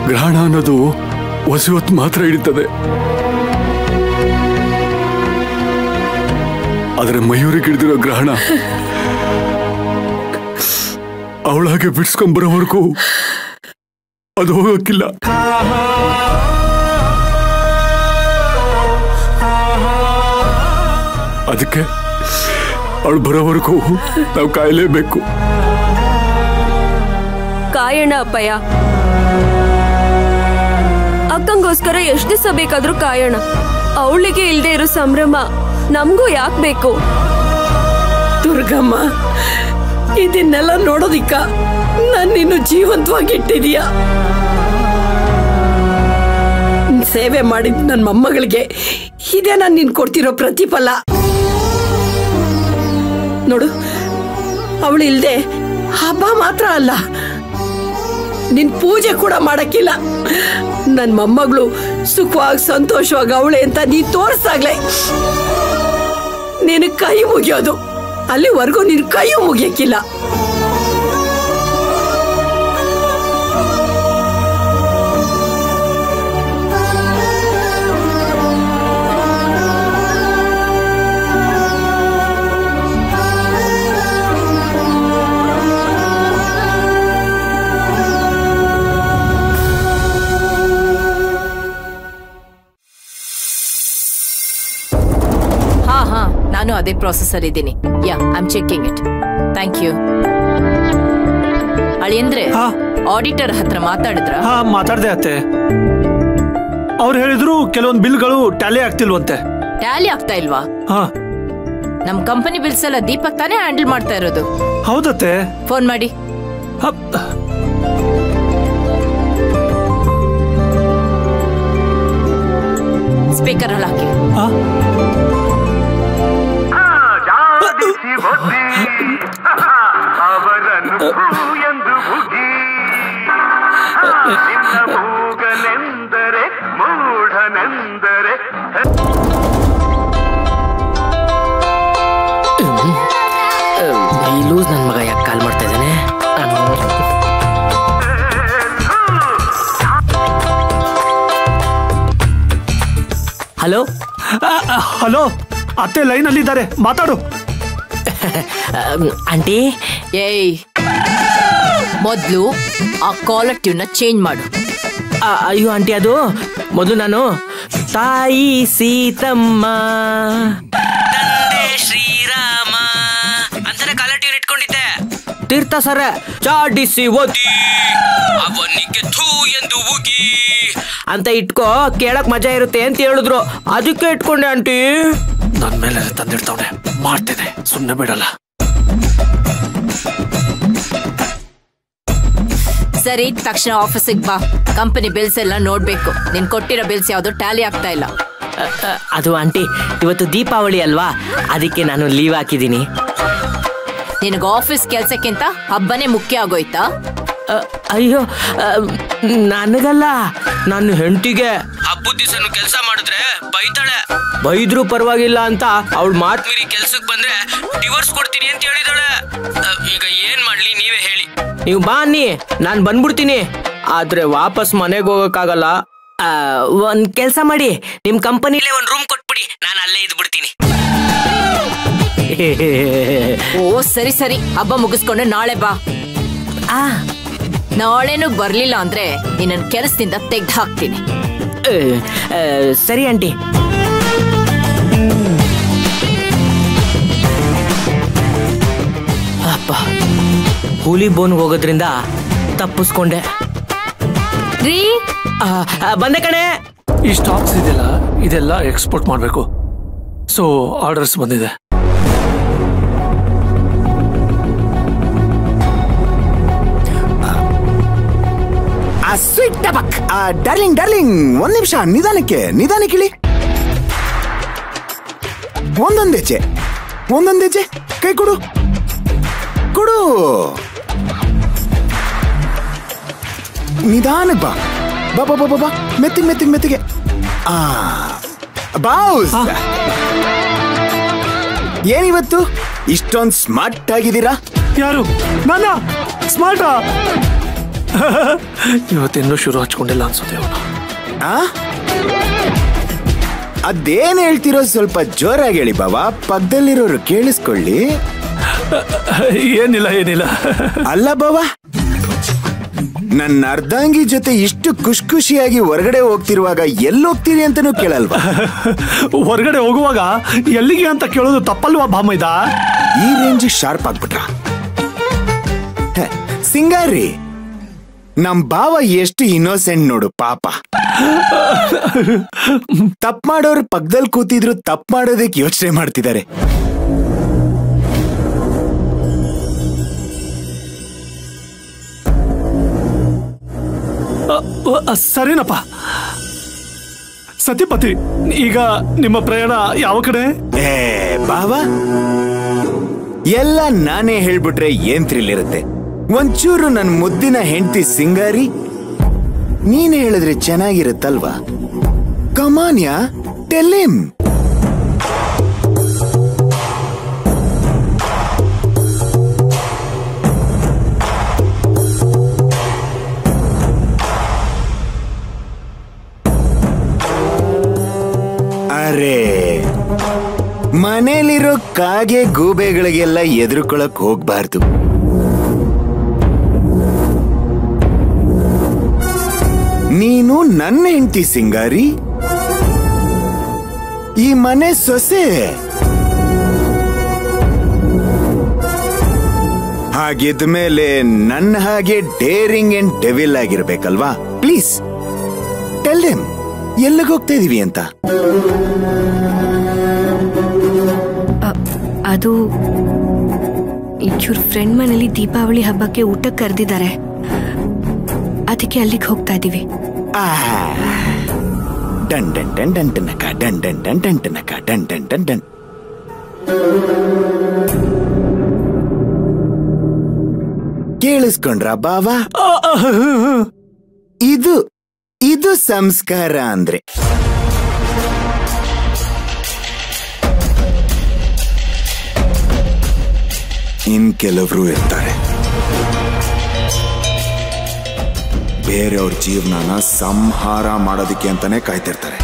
ಗ್ರಹಣ ಅನ್ನೋದು ಹೊತ್ತು ಮಾತ್ರ ಹಿಡಿತದೆ. ಆದ್ರೆ ಮಯೂರಿಗೆ ಹಿಡಿದಿರೋ ಗ್ರಹಣ ಅವಳಾಗೆ ಬಿಡ್ಸ್ಕೊಂಡ್ಬರೋವರೆಗೂ ಅದು ಹೋಗೋಕ್ಕಿಲ್ಲ. ಅದಕ್ಕೆ ಅವಳು ಬರೋವರೆಗೂ ನಾವು ಕಾಯಲೇಬೇಕು. ಕಾಯಣ ಅಪ್ಪಯ್ಯ, ಅಕ್ಕಂಗೋಸ್ಕರ ಎಷ್ಟು ದಿವಸ ಬೇಕಾದ್ರೂ ಕಾಯೋಣ. ಅವಳಿಗೆ ಇಲ್ದೇ ಇರೋ ಸಂಭ್ರಮ ನಮಗೂ ಯಾಕೆ ಬೇಕು? ದುರ್ಗಮ್ಮ, ಇದನ್ನೆಲ್ಲ ನೋಡೋದಿಕ್ಕ ನನ್ನಿನ್ನು ಜೀವಂತವಾಗಿಟ್ಟಿದೀಯ. ಸೇವೆ ಮಾಡಿದ ನನ್ನ ಮೊಮ್ಮಗಳಿಗೆ ಇದೇ ನಾನು ನಿನ್ ಕೊಡ್ತಿರೋ ಪ್ರತಿಫಲ. ನೋಡು, ಅವಳು ಇಲ್ದೆ ಹಬ್ಬ ಮಾತ್ರ ಅಲ್ಲ, ನಿನ್ ಪೂಜೆ ಕೂಡ ಮಾಡಕ್ಕಿಲ್ಲ. ನನ್ ಮೊಮ್ಮಗಳು ಸುಖವಾಗಿ ಸಂತೋಷವಾಗಿ ಅವಳೆ ಅಂತ ನೀ ತೋರಿಸ್ದಾಗ್ಲೆ ನಿನ್ ಕೈ ಮುಗಿಯೋದು. ಅಲ್ಲಿವರೆಗೂ ನಿನ್ ಕೈ ಮುಗಿಯಕ್ಕಿಲ್ಲ. ನಾನು ಅದೇ ಪ್ರಾಸೆಸ್ ಅಲ್ಲಿ ಇದ್ದೀನಿ. Yeah, I am checking it. Thank you. ಅಳಿಯಂದ್ರೆ ಆಡಿಟರ್ ಹತ್ರ ಮಾತಾಡಿದ್ರ? ಮಾತಾಡ್ದೆ ಅತ್ತೆ. ಅವ್ರು ಹೇಳಿದ್ರು ಕೆಲವೊಂದು ಬಿಲ್ಗಳು ಟ್ಯಾಲಿ ಆಗ್ತಿಲ್ವಂತೆ. ಟ್ಯಾಲಿ ಆಗ್ತಾ ಇಲ್ವಾ? ನಮ್ ಕಂಪನಿ ಬಿಲ್ಸ್ ಎಲ್ಲ ದೀಪಕ್ ತಾನೇ ಹ್ಯಾಂಡಲ್ ಮಾಡ್ತಾ ಇರೋದು. ಹೌದತ್ತೆ. ಫೋನ್ ಮಾಡಿ. ಸ್ಪೀಕರ್ ಅಲ್ಲಿ ಹಾಕಿ. ಲೂಸ್ ನನ್ನ ಮಗ ಯಾಕೆ ಕಾಲ್ ಮಾಡ್ತಾ ಇದ್ದಾನೆ? ಹಲೋ ಹಲೋ, ಅತ್ತೆ ಲೈನ್ ಅಲ್ಲಿ ಇದ್ದಾರೆ, ಮಾತಾಡು. ಆಂಟಿ, ಏಯ್, ಮೊದ್ಲು ಆ ಕಾಲರ್ ಟ್ಯೂನ್ ಚೇಂಜ್ ಮಾಡು. ಅಯ್ಯೋ ಆಂಟಿ, ಅದು ಮೊದಲು ನಾನು ತಾಯಿ ಸೀತಮ್ಮ ತಂದೆ ಶ್ರೀರಾಮ ಅಂತಾನೆ ಕಾಲರ್ ಟ್ಯೂನ್ ಇಟ್ಕೊಂಡಿದ್ದೆ. ತೀರ್ಥ ಸರ ಚಾಡಿಸಿ ಓದಿ ಅವನಿಗೆ ಥೂ ಎಂದು ಉಗಿ ಅಂತ ಇಟ್ಕೋ, ಕೇಳಕ್ ಮಜಾ ಇರುತ್ತೆ ಅಂತ ಹೇಳಿದ್ರು, ಅದಕ್ಕೆ ಇಟ್ಕೊಂಡೆ ಆಂಟಿ. ನನ್ನ ಮೇಲೆ ತಂದಿಡ್ತಾವನೆ, ಮಾಡ್ತೇನೆ, ಸುಮ್ಮನೆ ಬಿಡಲ್ಲ. ಸರಿ, ತಕ್ಷಣ ಆಫೀಸಿಗೆ ಬಾ. ಕಂಪನಿ ಬಿಲ್ಸ್ ಎಲ್ಲ ನೋಡ್ಬೇಕು. ನೀನ್ ಕೊಟ್ಟಿರೋ ಬಿಲ್ಸ್ ಯಾವ್ದು ಟ್ಯಾಲಿ ಆಗ್ತಾ ಇಲ್ಲ. ಅದು ಆಂಟಿ, ಇವತ್ತು ದೀಪಾವಳಿ ಅಲ್ವಾ, ಅದಕ್ಕೆ ನಾನು ಲೀವ್ ಹಾಕಿದ್ದೀನಿ. ನಿನಗ ಆಫೀಸ್ ಕೆಲ್ಸಕ್ಕಿಂತ ಹಬ್ಬನೇ ಮುಖ್ಯ ಆಗೋಯ್ತಾ? ಅಯ್ಯೋ, ನನಗಲ್ಲ, ನನ್ನ ಹೆಂಡತಿಗೆ. ಹಬ್ಬದ ದಿವಸನು ಕೆಲಸ ಮಾಡಿದ್ರೆ ಬೈತಾಳೆ. ಬೈದ್ರು ಪರವಾಗಿಲ್ಲ ಅಂತ ಅವಳು ಮಾತು ಮೀರಿ ಕೆಲ್ಸಕ್ಕೆ ಬಂದ್ರೆ ಡಿವೋರ್ಸ್ ಕೊಡ್ತೀನಿ ಅಂತ ಹೇಳಿದಾಳೆ. ಈಗ ಏನ್ ಮಾಡ್ಲಿ ನೀವೇ ಹೇಳಿ. ನೀವು ಬನ್ನಿ, ನಾನು ಬಂದ್ಬಿಡ್ತೀನಿ. ಆದ್ರೆ ವಾಪಸ್ ಮನೆಗೆ ಹೋಗಕ್ಕಾಗಲ್ಲ. ಒಂದ್ ಕೆಲ್ಸ ಮಾಡಿ, ನಿಮ್ ಕಂಪನಿಲೇ ಒಂದ್ ರೂಮ್ ಕೊಟ್ಬಿಡಿ, ನಾನು ಅಲ್ಲೇ ಇದ್ಬಿಡ್ತೀನಿ. ಓ ಸರಿ ಸರಿ, ಹಬ್ಬ ಮುಗಿಸ್ಕೊಂಡು ನಾಳೆ ಬಾ. ನಾಳೆನೂ ಬರ್ಲಿಲ್ಲ ಅಂದ್ರೆ ನಿನ್ನ ಕೆಲಸದಿಂದ ತೆಗ್ದು ಹಾಕ್ತೀನಿ. ಸರಿ ಆಂಟಿ. ಅಪ್ಪ, ಹುಲಿ ಬೋನ್ ಹೋಗೋದ್ರಿಂದ ತಪ್ಪಿಸ್ಕೊಂಡೆ. ರೀ, ಬಂದೆ ಕಣೆ. ಈ ಸ್ಟಾಕ್ಸ್ ಇದೆಲ್ಲ ಇದೆಲ್ಲ ಎಕ್ಸ್ಪೋರ್ಟ್ ಮಾಡಬೇಕು. ಸೊ ಆರ್ಡರ್ಸ್ ಬಂದಿದೆ. ಸ್ವೀಟ್ ಟಬಕ್. ಡಾರ್ಲಿಂಗ್ ಡಾರ್ಲಿಂಗ್, ಒಂದ್ ನಿಮಿಷ, ನಿಧಾನಕ್ಕೆ ಇಳಿ. ಒಂದೊಂದೇಚೆ ಕೈ ಕೊಡು. ನಿಧಾನಕ್ಕೆ ಬಾ ಬಾ ಬಾ ಬಾ, ಮೆತ್ತಿಗೆ. ಬಾಸ್, ಏನಿವತ್ತು ಇಷ್ಟೊಂದು ಸ್ಮಾರ್ಟ್ ಆಗಿದ್ದೀರಾ? ಯಾರು? ನಾನಾ ಸ್ಮಾರ್ಟಾ? ಇವತ್ತಿನ್ನೂ ಶುರು ಹಚ್ಕೊಂಡಿಲ್ಲ ಅನ್ಸುತ್ತೆ ಅವನು. ಅದೇನ್ ಹೇಳ್ತಿರೋ ಸ್ವಲ್ಪ ಜೋರಾಗಿ ಹೇಳಿ ಬಾಬಾ, ಪಕ್ಕದಲ್ಲಿರೋರು ಕೇಳಿಸ್ಕೊಳ್ಳಿ. ಏನಿಲ್ಲ ಏನಿಲ್ಲ. ಅಲ್ಲ ಬಾಬಾ, ನನ್ನ ಅರ್ಧಾಂಗಿ ಜೊತೆ ಇಷ್ಟು ಖುಷಿಯಾಗಿ ಹೊರಗಡೆ ಹೋಗ್ತಿರುವಾಗ ಎಲ್ಲೋಗ್ತೀರಿ ಅಂತಾನೂ ಕೇಳಲ್ವಾ? ಹೊರಗಡೆ ಹೋಗುವಾಗ ಎಲ್ಲಿಗೆ ಅಂತ ಕೇಳೋದು ತಪ್ಪಲ್ವಾ ಭಾಮೈದ? ಈ ರೇಂಜ್ ಶಾರ್ಪ್ ಆಗ್ಬಿಟ್ರ ಸಿಂಗಾರಿ. ನಮ್ ಭಾವ ಎಷ್ಟು ಇನ್ನೋಸೆಂಟ್ ನೋಡು ಪಾಪ. ತಪ್ಪು ಮಾಡೋರು ಪಕ್ಕದಲ್ಲಿ ಕೂತಿದ್ರು ತಪ್ಪು ಮಾಡೋದಕ್ಕೆ ಯೋಚನೆ ಮಾಡ್ತಿದ್ದಾರೆ. ಸರಿನಪ್ಪ. ಸತಿಪತಿ, ಈಗ ನಿಮ್ಮ ಪ್ರಯಾಣ ಯಾವ ಕಡೆ? ಬಾವಾ, ಎಲ್ಲ ನಾನೇ ಹೇಳ್ಬಿಟ್ರೆ ಏನ್ ಥ್ರಿಲ್ ಇರುತ್ತೆ. ಒಂಚೂರು ನನ್ ಮುದ್ದಿನ ಹೆಂಡತಿ ಸಿಂಗಾರಿ ನೀನೇ ಹೇಳಿದ್ರೆ ಚೆನ್ನಾಗಿರುತ್ತಲ್ವಾ? ಕಮಾನ್ಯಾ, ಟೆಲ್ ಹಿಮ್. ಅರೆ, ಮನೇಲಿರೋ ಕಾಗೆ ಗೂಬೆಗಳಿಗೆಲ್ಲ ಎದುರುಕೊಳಕ್ ಹೋಗ್ಬಾರ್ದು. ನೀನು ನನ್ನ ಹೆಂಡತಿ ಸಿಂಗಾರಿ, ಈ ಮನೆ ಸೊಸೆ. ಹಾಗಿದ್ಮೇಲೆ ನನ್ನ ಹಾಗೆ ಡೇರಿಂಗ್ ಅಂಡ್ ಡೆವಿಲ್ ಆಗಿರ್ಬೇಕಲ್ವಾ? ಪ್ಲೀಸ್ ಟೆಲ್ ದೆಮ್ ಎಲ್ಲಿಗೋಗ್ತಾ ಇದೀವಿ ಅಂತ. ಅದು ಇವ್ರ ಫ್ರೆಂಡ್ ಮನೇಲಿ ದೀಪಾವಳಿ ಹಬ್ಬಕ್ಕೆ ಊಟಕ್ಕೆ ಕರೆದಿದ್ದಾರೆ, ಅದಕ್ಕೆ ಅಲ್ಲಿಗೆ ಹೋಗ್ತಾ ಇದೀವಿ. ಡನ್ ಡನ್ ಡನ್ ಡನ್ ಟನಕ ಡನ್ ಡನ್ ಡನ್ ಡನ್ ಟನಕ ಡನ್ ಡನ್ ಡನ್ ಡನ್. ಕೇಳಿಸ್ಕೊಂಡ್ರ ಬಾವಾ? ಇದು ಸಂಸ್ಕಾರ ಅಂದ್ರೆ. ಇನ್ ಕೆಲವರು ಇರ್ತಾರೆ ಬೇರೆಯವ್ರ ಜೀವನನ ಸಂಹಾರ ಮಾಡೋದಕ್ಕೆ ಅಂತಾನೆ ಕಾಯ್ತಿರ್ತಾರೆ.